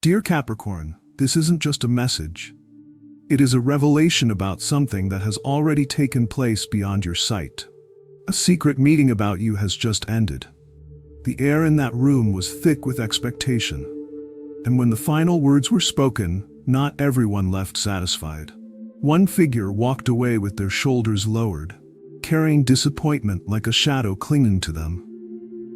Dear Capricorn, this isn't just a message. It is a revelation about something that has already taken place beyond your sight. A secret meeting about you has just ended. The air in that room was thick with expectation. And when the final words were spoken, not everyone left satisfied. One figure walked away with their shoulders lowered, carrying disappointment like a shadow clinging to them.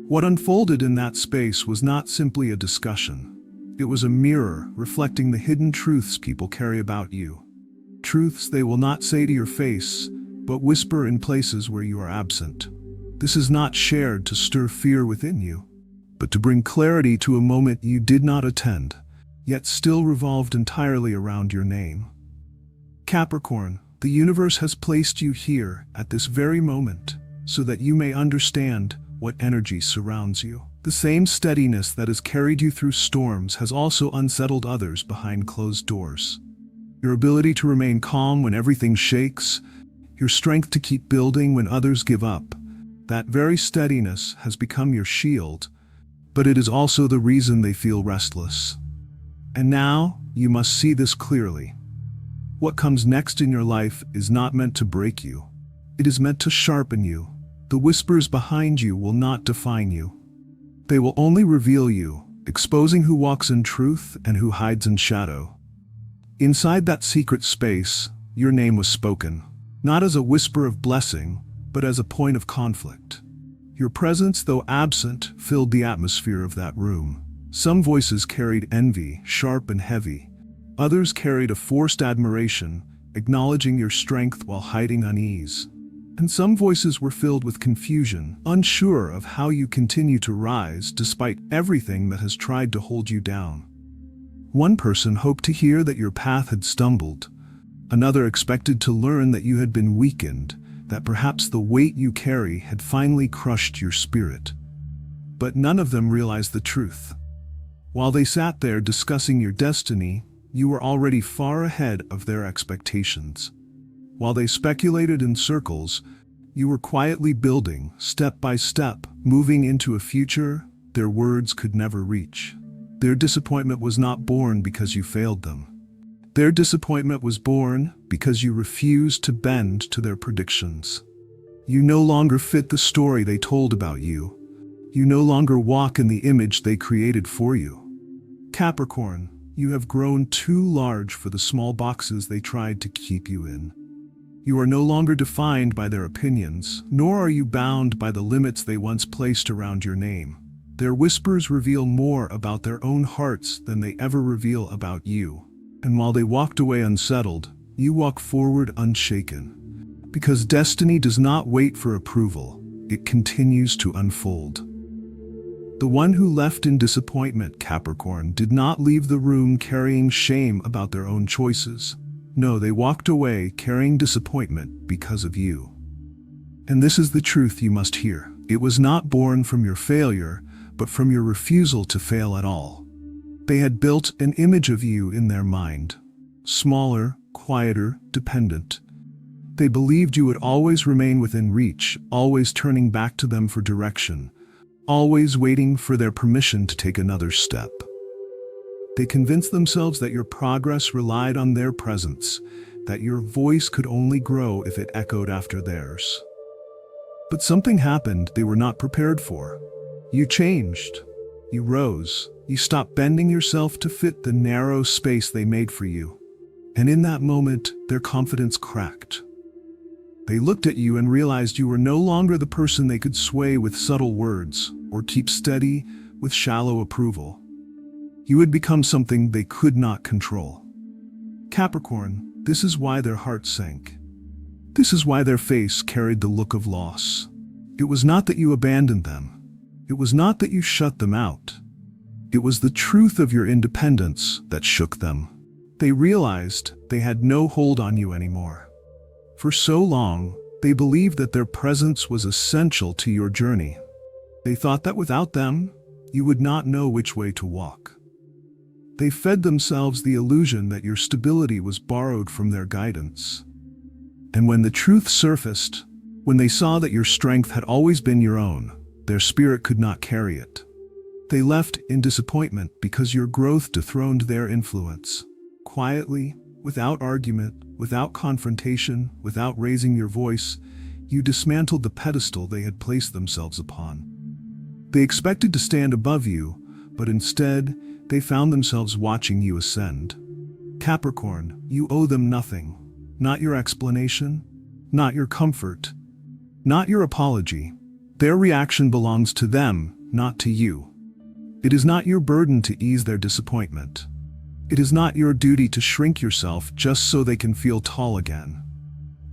What unfolded in that space was not simply a discussion. It was a mirror reflecting the hidden truths people carry about you. Truths they will not say to your face, but whisper in places where you are absent. This is not shared to stir fear within you, but to bring clarity to a moment you did not attend, yet still revolved entirely around your name. Capricorn, the universe has placed you here at this very moment so that you may understand what energy surrounds you. The same steadiness that has carried you through storms has also unsettled others behind closed doors. Your ability to remain calm when everything shakes, your strength to keep building when others give up, that very steadiness has become your shield, but it is also the reason they feel restless. And now, you must see this clearly. What comes next in your life is not meant to break you. It is meant to sharpen you. The whispers behind you will not define you. They will only reveal you, exposing who walks in truth and who hides in shadow. Inside that secret space, your name was spoken, not as a whisper of blessing, but as a point of conflict. Your presence, though absent, filled the atmosphere of that room. Some voices carried envy, sharp and heavy. Others carried a forced admiration, acknowledging your strength while hiding unease. And some voices were filled with confusion, unsure of how you continue to rise despite everything that has tried to hold you down. One person hoped to hear that your path had stumbled. Another expected to learn that you had been weakened, that perhaps the weight you carry had finally crushed your spirit. But none of them realized the truth. While they sat there discussing your destiny, you were already far ahead of their expectations. While they speculated in circles, you were quietly building, step by step, moving into a future their words could never reach. Their disappointment was not born because you failed them. Their disappointment was born because you refused to bend to their predictions. You no longer fit the story they told about you. You no longer walk in the image they created for you. Capricorn, you have grown too large for the small boxes they tried to keep you in. You are no longer defined by their opinions, nor are you bound by the limits they once placed around your name. Their whispers reveal more about their own hearts than they ever reveal about you. And while they walked away unsettled, you walk forward unshaken. Because destiny does not wait for approval, it continues to unfold. The one who left in disappointment, Capricorn, did not leave the room carrying shame about their own choices. No, they walked away carrying disappointment because of you. And this is the truth you must hear. It was not born from your failure, but from your refusal to fail at all. They had built an image of you in their mind. Smaller, quieter, dependent. They believed you would always remain within reach, always turning back to them for direction, always waiting for their permission to take another step. They convinced themselves that your progress relied on their presence, that your voice could only grow if it echoed after theirs. But something happened they were not prepared for. You changed. You rose. You stopped bending yourself to fit the narrow space they made for you. And in that moment, their confidence cracked. They looked at you and realized you were no longer the person they could sway with subtle words or keep steady with shallow approval. You had become something they could not control. Capricorn, this is why their heart sank. This is why their face carried the look of loss. It was not that you abandoned them. It was not that you shut them out. It was the truth of your independence that shook them. They realized they had no hold on you anymore. For so long, they believed that their presence was essential to your journey. They thought that without them, you would not know which way to walk. They fed themselves the illusion that your stability was borrowed from their guidance. And when the truth surfaced, when they saw that your strength had always been your own, their spirit could not carry it. They left in disappointment because your growth dethroned their influence. Quietly, without argument, without confrontation, without raising your voice, you dismantled the pedestal they had placed themselves upon. They expected to stand above you, but instead, they found themselves watching you ascend. Capricorn, you owe them nothing. Not your explanation, not your comfort, not your apology. Their reaction belongs to them, not to you. It is not your burden to ease their disappointment. It is not your duty to shrink yourself just so they can feel tall again.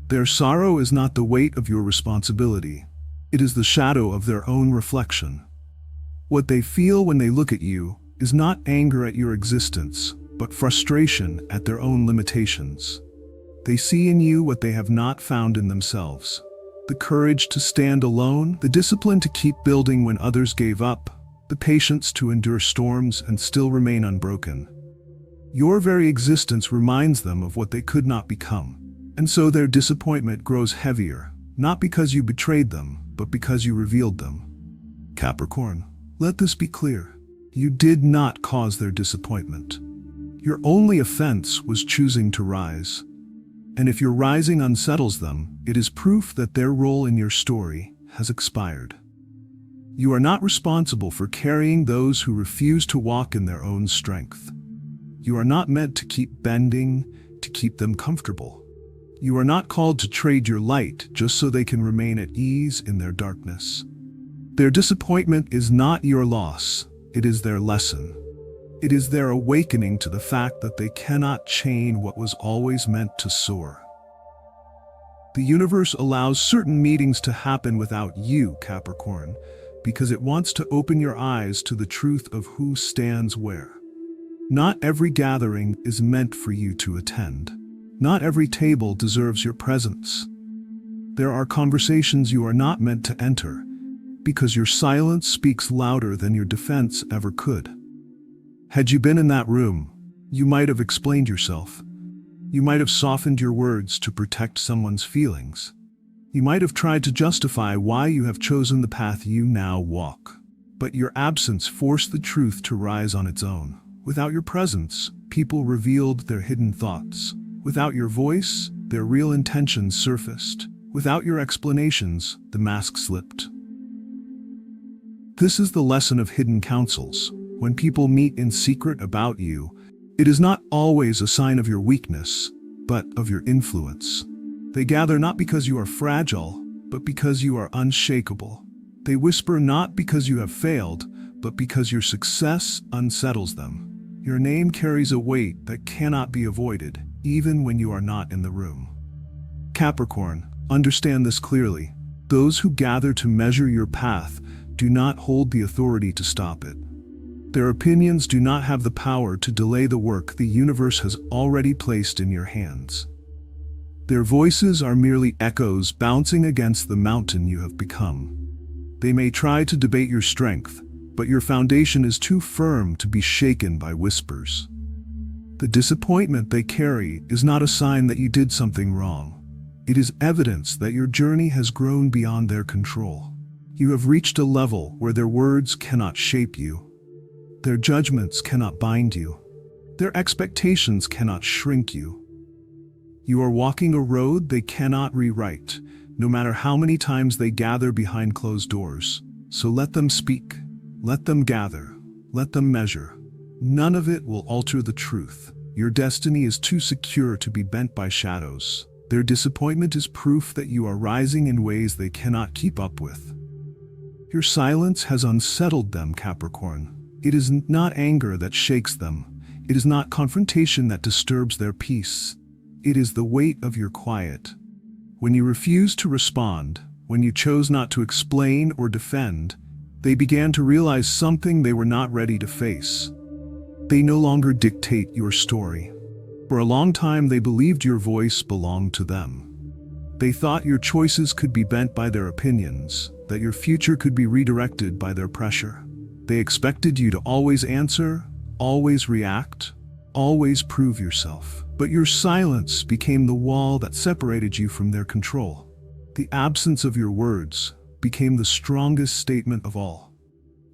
Their sorrow is not the weight of your responsibility. It is the shadow of their own reflection. What they feel when they look at you is not anger at your existence, but frustration at their own limitations. They see in you what they have not found in themselves. The courage to stand alone, the discipline to keep building when others gave up, the patience to endure storms and still remain unbroken. Your very existence reminds them of what they could not become. And so their disappointment grows heavier, not because you betrayed them, but because you revealed them. Capricorn, let this be clear. You did not cause their disappointment. Your only offense was choosing to rise. And if your rising unsettles them, it is proof that their role in your story has expired. You are not responsible for carrying those who refuse to walk in their own strength. You are not meant to keep bending, to keep them comfortable. You are not called to trade your light just so they can remain at ease in their darkness. Their disappointment is not your loss, it is their lesson. It is their awakening to the fact that they cannot chain what was always meant to soar. The universe allows certain meetings to happen without you, Capricorn, because it wants to open your eyes to the truth of who stands where. Not every gathering is meant for you to attend. Not every table deserves your presence. There are conversations you are not meant to enter, because your silence speaks louder than your defense ever could. Had you been in that room, you might have explained yourself. You might have softened your words to protect someone's feelings. You might have tried to justify why you have chosen the path you now walk. But your absence forced the truth to rise on its own. Without your presence, people revealed their hidden thoughts. Without your voice, their real intentions surfaced. Without your explanations, the mask slipped. This is the lesson of hidden counsels. When people meet in secret about you, it is not always a sign of your weakness, but of your influence. They gather not because you are fragile, but because you are unshakable. They whisper not because you have failed, but because your success unsettles them. Your name carries a weight that cannot be avoided, even when you are not in the room. Capricorn, understand this clearly. Those who gather to measure your path do not hold the authority to stop it. Their opinions do not have the power to delay the work the universe has already placed in your hands. Their voices are merely echoes bouncing against the mountain you have become. They may try to debate your strength, but your foundation is too firm to be shaken by whispers. The disappointment they carry is not a sign that you did something wrong. It is evidence that your journey has grown beyond their control. You have reached a level where their words cannot shape you. Their judgments cannot bind you. Their expectations cannot shrink you. You are walking a road they cannot rewrite, no matter how many times they gather behind closed doors. So let them speak, let them gather, let them measure. None of it will alter the truth. Your destiny is too secure to be bent by shadows. Their disappointment is proof that you are rising in ways they cannot keep up with. Your silence has unsettled them, Capricorn. It is not anger that shakes them. It is not confrontation that disturbs their peace. It is the weight of your quiet. When you refused to respond, when you chose not to explain or defend, they began to realize something they were not ready to face. They no longer dictate your story. For a long time, they believed your voice belonged to them. They thought your choices could be bent by their opinions, that your future could be redirected by their pressure. They expected you to always answer, always react, always prove yourself. But your silence became the wall that separated you from their control. The absence of your words became the strongest statement of all.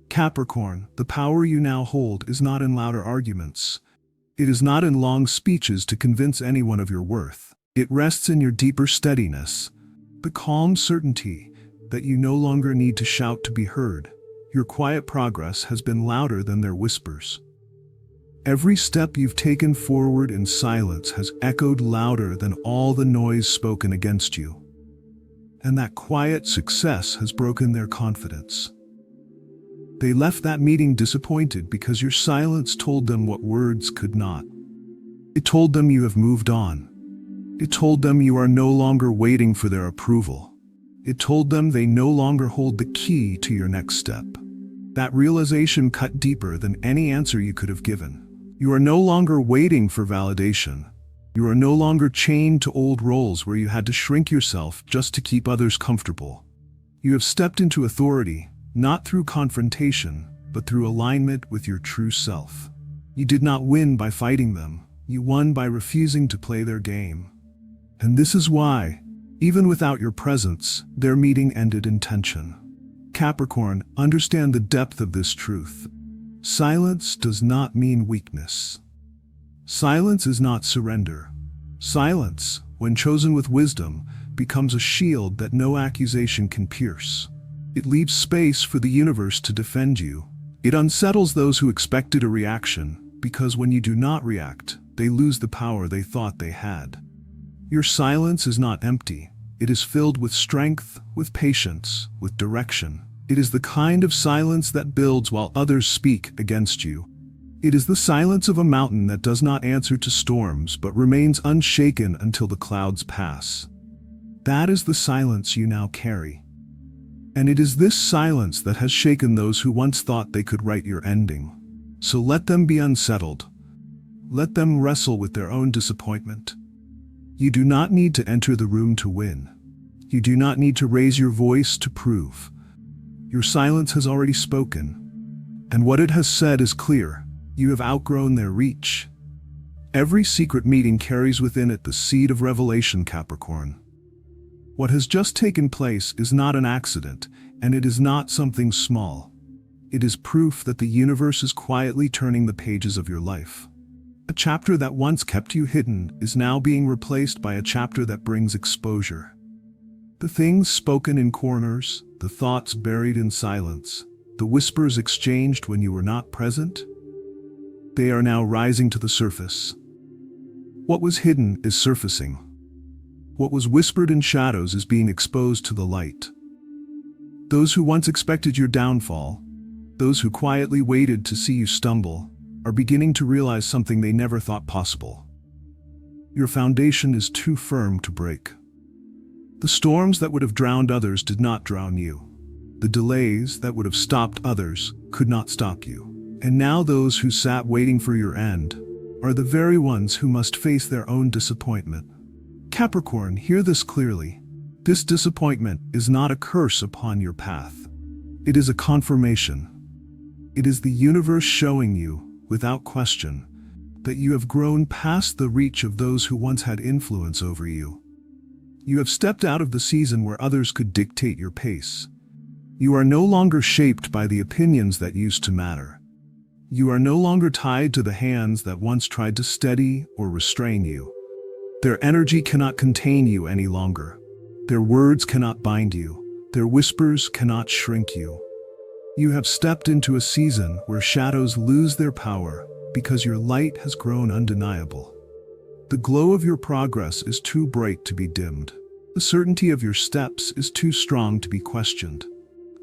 Capricorn, the power you now hold is not in louder arguments. It is not in long speeches to convince anyone of your worth. It rests in your deeper steadiness, the calm certainty that you no longer need to shout to be heard. Your quiet progress has been louder than their whispers. Every step you've taken forward in silence has echoed louder than all the noise spoken against you. And that quiet success has broken their confidence. They left that meeting disappointed because your silence told them what words could not. It told them you have moved on. It told them you are no longer waiting for their approval. It told them they no longer hold the key to your next step. That realization cut deeper than any answer you could have given. You are no longer waiting for validation. You are no longer chained to old roles where you had to shrink yourself just to keep others comfortable. You have stepped into authority, not through confrontation, but through alignment with your true self. You did not win by fighting them. You won by refusing to play their game. And this is why, even without your presence, their meeting ended in tension. Capricorn, understand the depth of this truth. Silence does not mean weakness. Silence is not surrender. Silence, when chosen with wisdom, becomes a shield that no accusation can pierce. It leaves space for the universe to defend you. It unsettles those who expected a reaction, because when you do not react, they lose the power they thought they had. Your silence is not empty. It is filled with strength, with patience, with direction. It is the kind of silence that builds while others speak against you. It is the silence of a mountain that does not answer to storms but remains unshaken until the clouds pass. That is the silence you now carry. And it is this silence that has shaken those who once thought they could write your ending. So let them be unsettled. Let them wrestle with their own disappointment. You do not need to enter the room to win. You do not need to raise your voice to prove. Your silence has already spoken. And what it has said is clear. You have outgrown their reach. Every secret meeting carries within it the seed of revelation, Capricorn. What has just taken place is not an accident, and it is not something small. It is proof that the universe is quietly turning the pages of your life. A chapter that once kept you hidden is now being replaced by a chapter that brings exposure. The things spoken in corners, the thoughts buried in silence, the whispers exchanged when you were not present, they are now rising to the surface. What was hidden is surfacing. What was whispered in shadows is being exposed to the light. Those who once expected your downfall, those who quietly waited to see you stumble, are beginning to realize something they never thought possible. Your foundation is too firm to break. The storms that would have drowned others did not drown you. The delays that would have stopped others could not stop you. And now those who sat waiting for your end are the very ones who must face their own disappointment. Capricorn, hear this clearly. This disappointment is not a curse upon your path. It is a confirmation. It is the universe showing you, without question, that you have grown past the reach of those who once had influence over you. You have stepped out of the season where others could dictate your pace. You are no longer shaped by the opinions that used to matter. You are no longer tied to the hands that once tried to steady or restrain you. Their energy cannot contain you any longer. Their words cannot bind you. Their whispers cannot shrink you. You have stepped into a season where shadows lose their power because your light has grown undeniable. The glow of your progress is too bright to be dimmed. The certainty of your steps is too strong to be questioned.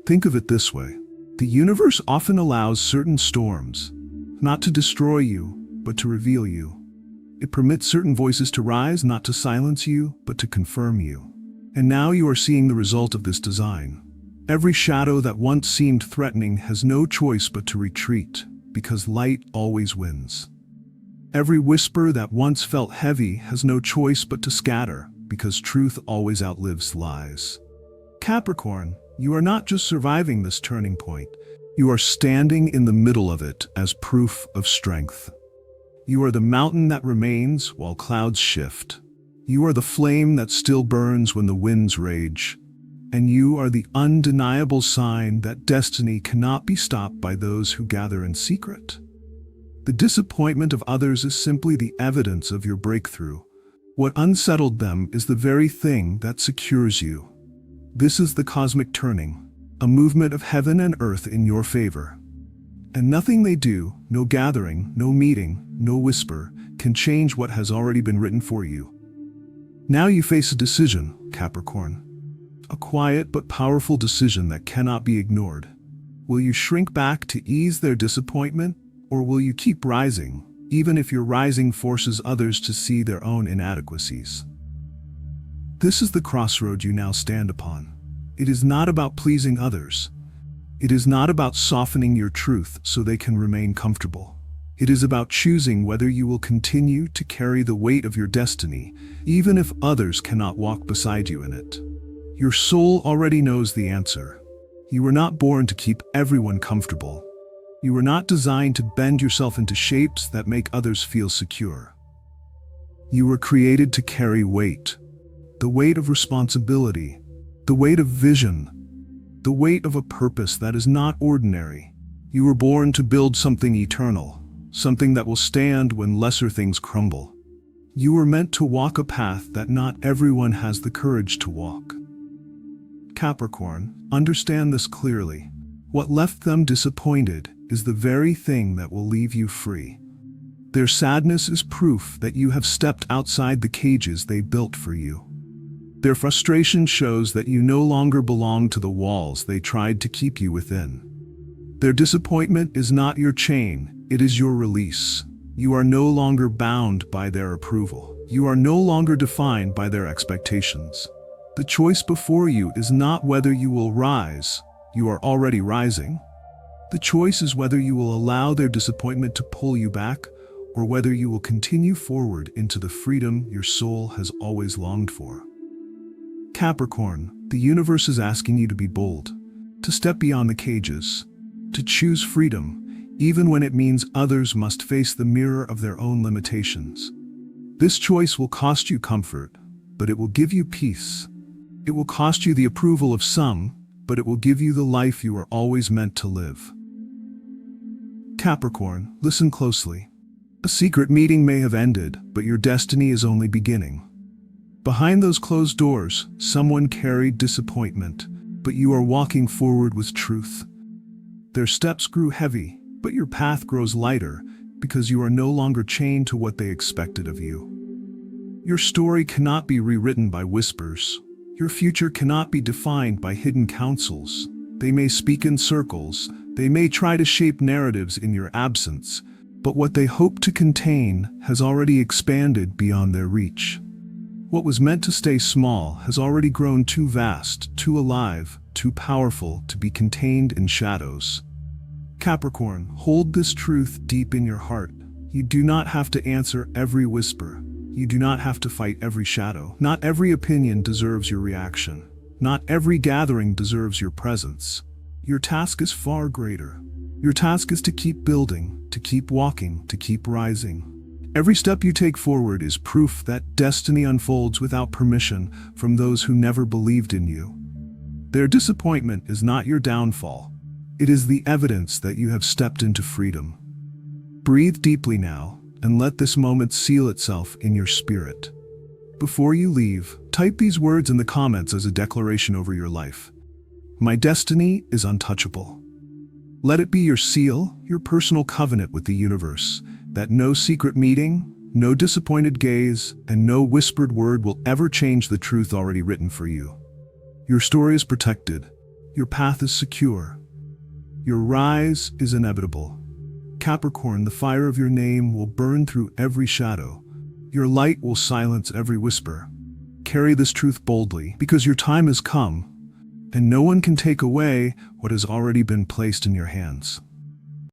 Think of it this way. The universe often allows certain storms, not to destroy you, but to reveal you. It permits certain voices to rise, not to silence you, but to confirm you. And now you are seeing the result of this design. Every shadow that once seemed threatening has no choice but to retreat, because light always wins. Every whisper that once felt heavy has no choice but to scatter, because truth always outlives lies. Capricorn, you are not just surviving this turning point, you are standing in the middle of it as proof of strength. You are the mountain that remains while clouds shift. You are the flame that still burns when the winds rage. and you are the undeniable sign that destiny cannot be stopped by those who gather in secret. The disappointment of others is simply the evidence of your breakthrough. What unsettled them is the very thing that secures you. This is the cosmic turning, a movement of heaven and earth in your favor. And nothing they do, no gathering, no meeting, no whisper, can change what has already been written for you. Now you face a decision, Capricorn. A quiet but powerful decision that cannot be ignored. Will you shrink back to ease their disappointment, or will you keep rising, even if your rising forces others to see their own inadequacies? This is the crossroad you now stand upon. It is not about pleasing others. It is not about softening your truth so they can remain comfortable. It is about choosing whether you will continue to carry the weight of your destiny, even if others cannot walk beside you in it. Your soul already knows the answer. You were not born to keep everyone comfortable. You were not designed to bend yourself into shapes that make others feel secure. You were created to carry weight. The weight of responsibility. The weight of vision. The weight of a purpose that is not ordinary. You were born to build something eternal. Something that will stand when lesser things crumble. You were meant to walk a path that not everyone has the courage to walk. Capricorn, understand this clearly. What left them disappointed is the very thing that will leave you free. Their sadness is proof that you have stepped outside the cages they built for you. Their frustration shows that you no longer belong to the walls they tried to keep you within. Their disappointment is not your chain, it is your release. You are no longer bound by their approval. You are no longer defined by their expectations. The choice before you is not whether you will rise. You are already rising. The choice is whether you will allow their disappointment to pull you back, or whether you will continue forward into the freedom your soul has always longed for. Capricorn, the universe is asking you to be bold, to step beyond the cages, to choose freedom, even when it means others must face the mirror of their own limitations. This choice will cost you comfort, but it will give you peace. It will cost you the approval of some, but it will give you the life you are always meant to live. Capricorn, listen closely. A secret meeting may have ended, but your destiny is only beginning. Behind those closed doors, someone carried disappointment, but you are walking forward with truth. Their steps grew heavy, but your path grows lighter because you are no longer chained to what they expected of you. Your story cannot be rewritten by whispers. Your future cannot be defined by hidden counsels. They may speak in circles, they may try to shape narratives in your absence, but what they hope to contain has already expanded beyond their reach. What was meant to stay small has already grown too vast, too alive, too powerful to be contained in shadows. Capricorn, hold this truth deep in your heart. You do not have to answer every whisper. You do not have to fight every shadow. Not every opinion deserves your reaction. Not every gathering deserves your presence. Your task is far greater. Your task is to keep building, to keep walking, to keep rising. Every step you take forward is proof that destiny unfolds without permission from those who never believed in you. Their disappointment is not your downfall. It is the evidence that you have stepped into freedom. Breathe deeply now, and let this moment seal itself in your spirit. Before you leave, type these words in the comments as a declaration over your life. My destiny is untouchable. Let it be your seal, your personal covenant with the universe, that no secret meeting, no disappointed gaze, and no whispered word will ever change the truth already written for you. Your story is protected. Your path is secure. Your rise is inevitable. Capricorn, the fire of your name will burn through every shadow. Your light will silence every whisper. Carry this truth boldly, because your time has come, and no one can take away what has already been placed in your hands.